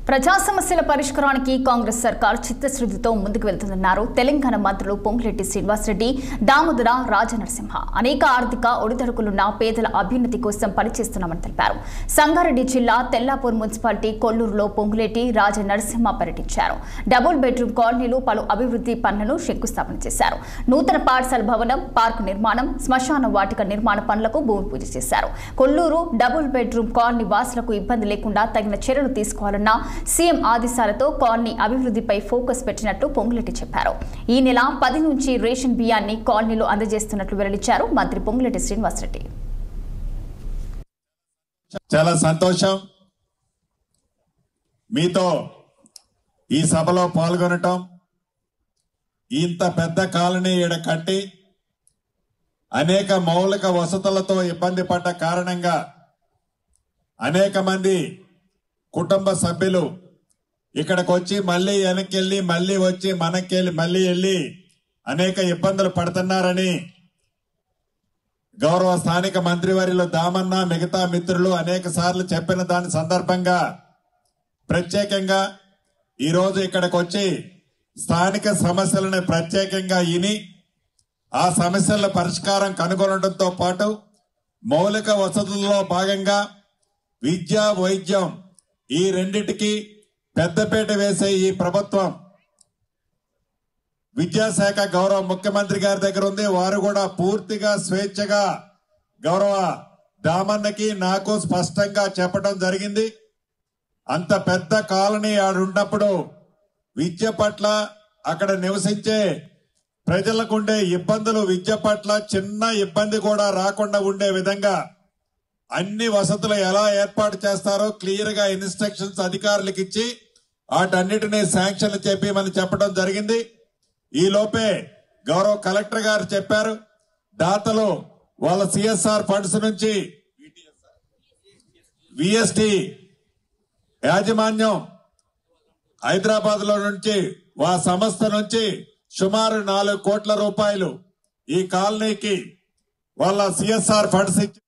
ప్రజా సమస్యల పరిష్కారానికి కాంగ్రెస్ సర్కార్ చిత్తశుద్ధితో ముందుకు వెళ్తుందన్నారు తెలంగాణ మంత్రులు పొంగులేటి శ్రీనివాసరెడ్డి, దామోదర రాజనరసింహ. అనేక ఆర్థిక ఒడిదుడుకులున్న పేదల అభ్యున్నతి కోసం పనిచేస్తున్నామని తెలిపారు. సంగారెడ్డి జిల్లా తెల్లాపూర్ మున్సిపాలిటీ కొల్లూరులో పొంగులేటి రాజనరసింహ పర్యటించారు. డబుల్ బెడ్రూమ్ కాలనీలు, పలు అభివృద్ధి పనులను శంకుస్థాపన చేశారు. నూతన పాఠశాల భవనం, పార్కు నిర్మాణం, శ్మశాన వాటిక నిర్మాణ పనులకు భూమి పూజ చేశారు. కొల్లూరు డబుల్ బెడ్రూమ్ కాలనీ వాసులకు ఇబ్బంది లేకుండా తగిన చర్యలు తీసుకోవాలన్న సీఎం ఆదేశాలతో కాలనీ అభివృద్ధిపై ఫోకస్ పెట్టినట్టు పొంగులేటి చెప్పారు. ఈ నెల 10 నుంచి రేషన్ బియ్యాన్ని కాలనీలో అందజేస్తున్నట్లు వెల్లడించారు మంత్రి పొంగులేటి శ్రీనివాసరెడ్డి. చాలా సంతోషం మీతో ఈ సభలో పాల్గొనటం. ఇంత పెద్ద కాలనీ ఈడ కట్టి అనేక మౌలిక వసతులతో ఇబ్బంది పడ్డ కారణంగా అనేక మంది కుటుంబ సభ్యులు ఇక్కడికి వచ్చి మళ్ళీ వెనక్కి వెళ్ళి మళ్ళీ వచ్చి మళ్ళీ వెళ్ళి అనేక ఇబ్బందులు పడుతున్నారని గౌరవ స్థానిక మంత్రివర్యులు దామన్న, మిగతా మిత్రులు అనేక సార్లు చెప్పిన దాని సందర్భంగా ప్రత్యేకంగా ఈరోజు ఇక్కడికి వచ్చి స్థానిక సమస్యలను ప్రత్యేకంగా విని ఆ సమస్యల పరిష్కారం కనుగొనడంతో పాటు మౌలిక వసతుల్లో భాగంగా విద్య, వైద్యం ఈ రెండిటికి పెద్దపీట వేసే ఈ ప్రభుత్వం విద్యాశాఖ గౌరవ ముఖ్యమంత్రి గారి దగ్గర ఉంది. వారు కూడా పూర్తిగా స్వేచ్ఛగా గౌరవ దామన్నకి నాకు స్పష్టంగా చెప్పడం జరిగింది. అంత పెద్ద కాలనీ ఆడున్నప్పుడు విద్య పట్ల అక్కడ నివసించే ప్రజలకు ఉండే ఇబ్బందులు, విద్య పట్ల చిన్న ఇబ్బంది కూడా రాకుండా ఉండే విధంగా అన్ని వసతులు ఎలా ఏర్పాటు చేస్తారో క్లియర్ గా ఇన్స్ట్రక్షన్స్ అధికారులకు ఇచ్చి వాటన్నిటినీ శాంక్షన్లు చెప్పమని చెప్పడం జరిగింది. ఈ లోపే గౌరవ కలెక్టర్ గారు చెప్పారు, దాతలు వాళ్ళ సిఎస్ఆర్ ఫండ్స్ నుంచి విఎస్టి యాజమాన్యం హైదరాబాద్ లో నుంచి ఆ సంస్థ నుంచి సుమారు 4 కోట్ల రూపాయలు ఈ కాలనీకి వాళ్ళ సిఎస్ఆర్ ఫండ్స్ ఇచ్చి